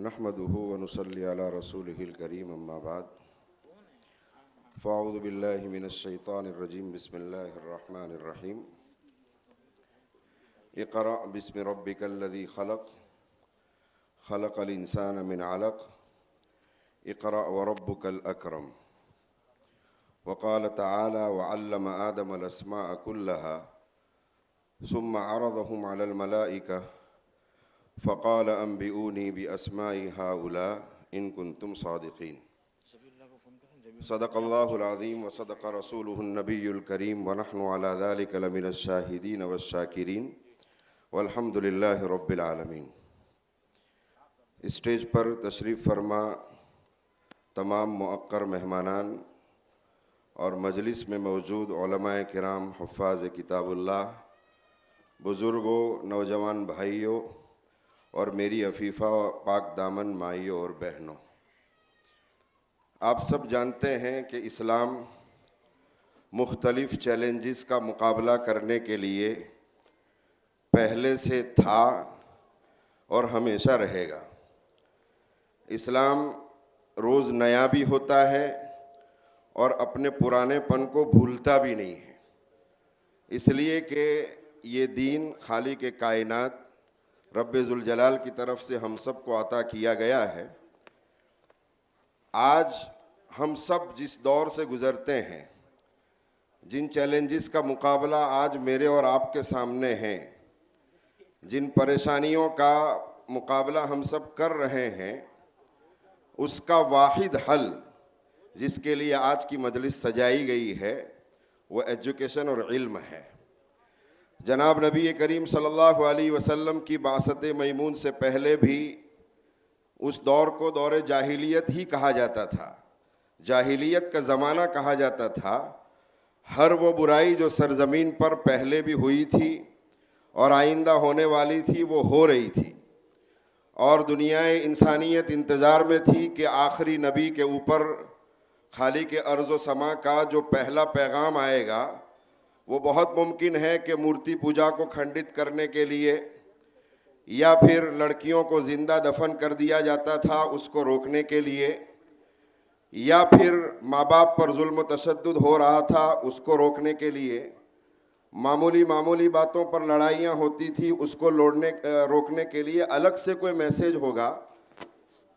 نحمده ونصلي على رسوله الكريم اما بعد فاعوذ بالله من الشيطان الرجيم بسم الله الرحمن الرحيم اقرأ باسم ربك الذي خلق خلق الإنسان من علق اقرأ وربك الأكرم وقال تعالى وعلم آدم الأسماء كلها ثم عرضهم على الملائكة فقال أنبئوني بأسماء هؤلاء إن كنتم صادقين صدق الله العظيم وصدق رسوله النبي الكريم ونحن على ذلك لمن الشاهدين والشاكرين والحمد لله رب العالمين۔ اسٹیج پر تشریف فرما تمام مؤقر مہمانان اور مجلس میں موجود علماء کرام، حفاظ کتاب اللہ، بزرگوں، نوجوان بھائیوں اور میری عفیفہ پاک دامن مائیوں اور بہنوں، آپ سب جانتے ہیں کہ اسلام مختلف چیلنجز کا مقابلہ کرنے کے لیے پہلے سے تھا اور ہمیشہ رہے گا۔ اسلام روز نیا بھی ہوتا ہے اور اپنے پرانے پن کو بھولتا بھی نہیں ہے، اس لیے کہ یہ دین خالق کائنات رب ذوالجلال کی طرف سے ہم سب کو عطا کیا گیا ہے۔ آج ہم سب جس دور سے گزرتے ہیں، جن چیلنجز کا مقابلہ آج میرے اور آپ کے سامنے ہیں، جن پریشانیوں کا مقابلہ ہم سب کر رہے ہیں، اس کا واحد حل جس کے لیے آج کی مجلس سجائی گئی ہے وہ ایجوکیشن اور علم ہے۔ جناب نبی کریم صلی اللہ علیہ وسلم کی بعثت میمون سے پہلے بھی اس دور کو دور جاہلیت ہی کہا جاتا تھا، جاہلیت کا زمانہ کہا جاتا تھا۔ ہر وہ برائی جو سرزمین پر پہلے بھی ہوئی تھی اور آئندہ ہونے والی تھی وہ ہو رہی تھی، اور دنیائے انسانیت انتظار میں تھی کہ آخری نبی کے اوپر خالق ارض و سما کا جو پہلا پیغام آئے گا وہ بہت ممکن ہے کہ مورتی پوجا کو کھنڈت کرنے کے لیے یا پھر لڑکیوں کو زندہ دفن کر دیا جاتا تھا اس کو روکنے کے لیے، یا پھر ماں باپ پر ظلم و تشدد ہو رہا تھا اس کو روکنے کے لیے، معمولی باتوں پر لڑائیاں ہوتی تھی اس کو روکنے کے لیے الگ سے کوئی میسیج ہوگا۔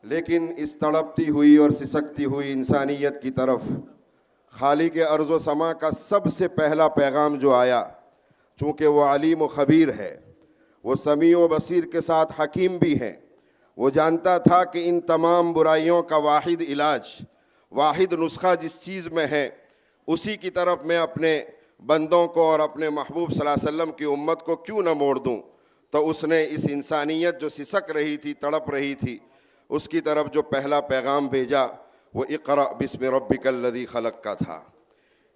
لیکن اس تڑپتی ہوئی اور سسکتی ہوئی انسانیت کی طرف خالق ارض و سما کا سب سے پہلا پیغام جو آیا، چونکہ وہ علیم و خبیر ہے، وہ سمیع و بصیر کے ساتھ حکیم بھی ہے، وہ جانتا تھا کہ ان تمام برائیوں کا واحد علاج، واحد نسخہ جس چیز میں ہے اسی کی طرف میں اپنے بندوں کو اور اپنے محبوب صلی اللہ علیہ وسلم کی امت کو کیوں نہ موڑ دوں۔ تو اس نے اس انسانیت جو سسک رہی تھی، تڑپ رہی تھی، اس کی طرف جو پہلا پیغام بھیجا وہ اقرأ باسم ربک الذی خلق کا تھا۔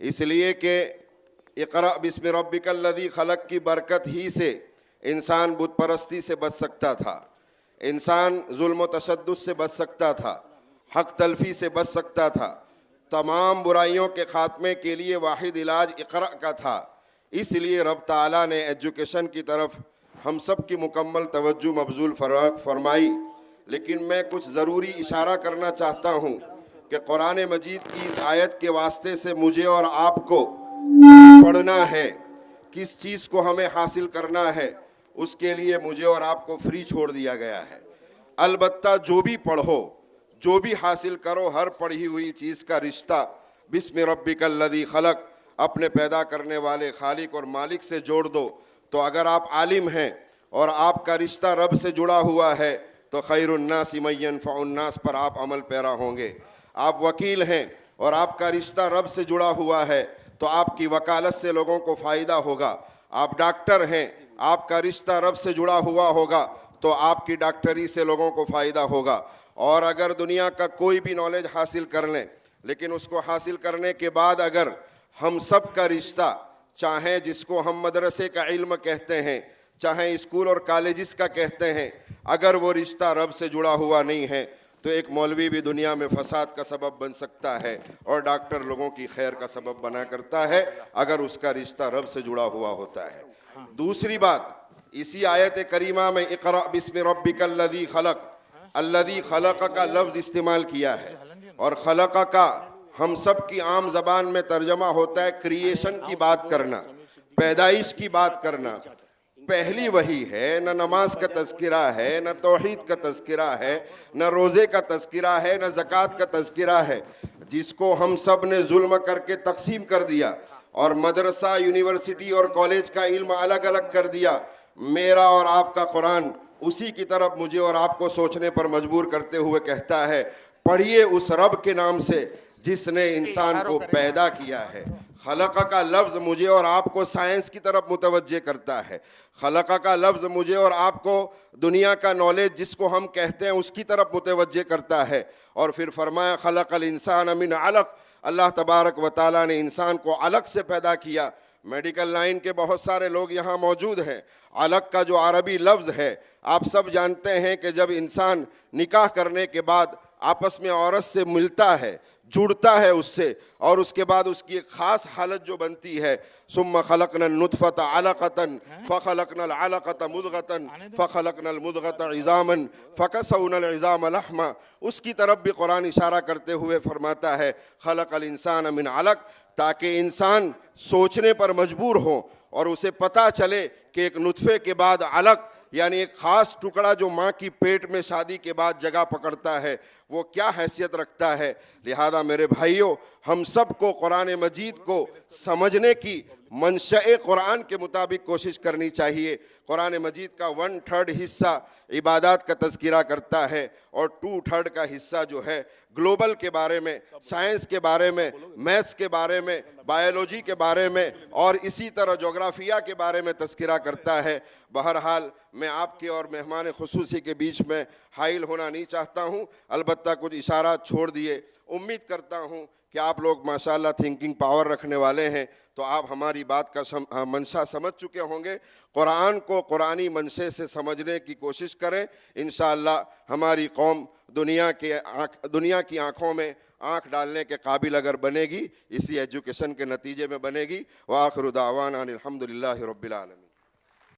اس لیے کہ اقرأ باسم ربک الذی خلق کی برکت ہی سے انسان بت پرستی سے بچ سکتا تھا، انسان ظلم و تشدد سے بچ سکتا تھا، حق تلفی سے بچ سکتا تھا، تمام برائیوں کے خاتمے کے لیے واحد علاج اقرأ کا تھا۔ اس لیے رب تعالیٰ نے ایجوکیشن کی طرف ہم سب کی مکمل توجہ مبذول فرمائی۔ لیکن میں کچھ ضروری اشارہ کرنا چاہتا ہوں کہ قرآن مجید کی اس آیت کے واسطے سے مجھے اور آپ کو پڑھنا ہے، کس چیز کو ہمیں حاصل کرنا ہے، اس کے لیے مجھے اور آپ کو فری چھوڑ دیا گیا ہے۔ البتہ جو بھی پڑھو، جو بھی حاصل کرو، ہر پڑھی ہوئی چیز کا رشتہ بسم ربک الذی خلق اپنے پیدا کرنے والے خالق اور مالک سے جوڑ دو۔ تو اگر آپ عالم ہیں اور آپ کا رشتہ رب سے جڑا ہوا ہے تو خیر الناس من ینفع الناس پر آپ عمل پیرا ہوں گے۔ آپ وکیل ہیں اور آپ کا رشتہ رب سے جڑا ہوا ہے تو آپ کی وکالت سے لوگوں کو فائدہ ہوگا۔ آپ ڈاکٹر ہیں، آپ کا رشتہ رب سے جڑا ہوا ہوگا تو آپ کی ڈاکٹری سے لوگوں کو فائدہ ہوگا۔ اور اگر دنیا کا کوئی بھی نالج حاصل کر لیں، لیکن اس کو حاصل کرنے کے بعد اگر ہم سب کا رشتہ، چاہے جس کو ہم مدرسے کا علم کہتے ہیں، چاہے اسکول اور کالجز کا کہتے ہیں، اگر وہ رشتہ رب سے جڑا ہوا نہیں ہے تو ایک مولوی بھی دنیا میں فساد کا سبب بن سکتا ہے اور ڈاکٹر لوگوں کی خیر کا سبب بنا کرتا ہے اگر اس کا رشتہ رب سے جڑا ہوا ہوتا ہے۔ دوسری بات، اسی آیت کریمہ میں اقرأ بسم ربک الذی خلق الذی خلق کا لفظ استعمال کیا ہے، اور خلق کا ہم سب کی عام زبان میں ترجمہ ہوتا ہے کریشن کی بات کرنا، پیدائش کی بات کرنا۔ پہلی وہی ہے، نہ نماز کا تذکرہ ہے، نہ توحید کا تذکرہ ہے، نہ روزے کا تذکرہ ہے، نہ زکوٰۃ کا تذکرہ ہے، جس کو ہم سب نے ظلم کر کے تقسیم کر دیا اور مدرسہ، یونیورسٹی اور کالج کا علم الگ الگ کر دیا۔ میرا اور آپ کا قرآن اسی کی طرف مجھے اور آپ کو سوچنے پر مجبور کرتے ہوئے کہتا ہے، پڑھیے اس رب کے نام سے جس نے انسان کو پیدا کیا ہے۔ خلق کا لفظ مجھے اور آپ کو سائنس کی طرف متوجہ کرتا ہے۔ خلق کا لفظ مجھے اور آپ کو دنیا کا نالج جس کو ہم کہتے ہیں اس کی طرف متوجہ کرتا ہے۔ اور پھر فرمایا خلق الانسان من علق، اللہ تبارک و تعالیٰ نے انسان کو علق سے پیدا کیا۔ میڈیکل لائن کے بہت سارے لوگ یہاں موجود ہیں۔ علق کا جو عربی لفظ ہے، آپ سب جانتے ہیں کہ جب انسان نکاح کرنے کے بعد آپس میں عورت سے ملتا ہے، جڑتا ہے اس سے، اور اس کے بعد اس کی ایک خاص حالت جو بنتی ہے، ثم خلقنا النطفة علقة فخلقنا العلقة مضغة فخلقنا المضغة عظاما فكسونا العظام لحما، اس کی طرف بھی قرآن اشارہ کرتے ہوئے فرماتا ہے خلق الانسان من علق، تاکہ انسان سوچنے پر مجبور ہو اور اسے پتہ چلے کہ ایک نطفے کے بعد علق، یعنی ایک خاص ٹکڑا جو ماں کی پیٹ میں شادی کے بعد جگہ پکڑتا ہے، وہ کیا حیثیت رکھتا ہے۔ لہذا میرے بھائیوں، ہم سب کو قرآن مجید کو سمجھنے کی منشأ قرآن کے مطابق کوشش کرنی چاہیے۔ قرآن مجید کا 1/3 حصہ عبادات کا تذکرہ کرتا ہے، اور 2/3 کا حصہ جو ہے گلوبل کے بارے میں، سائنس کے بارے میں، میتھس کے بارے میں، بایولوجی کے بارے میں، اور اسی طرح جغرافیہ کے بارے میں تذکرہ کرتا ہے۔ بہرحال میں آپ کے اور مہمان خصوصی کے بیچ میں حائل ہونا نہیں چاہتا ہوں، البتہ کچھ اشارات چھوڑ دیے۔ امید کرتا ہوں کہ آپ لوگ ماشاءاللہ تھنکنگ پاور رکھنے والے ہیں، تو آپ ہماری بات کا منشا سمجھ چکے ہوں گے۔ قرآن کو قرآنی منشے سے سمجھنے کی کوشش کریں، انشاءاللہ ہماری قوم دنیا کی آنکھوں میں آنکھ ڈالنے کے قابل اگر بنے گی، اسی ایجوکیشن کے نتیجے میں بنے گی۔ وآخر دعوانا ان الحمدللہ رب العالمین۔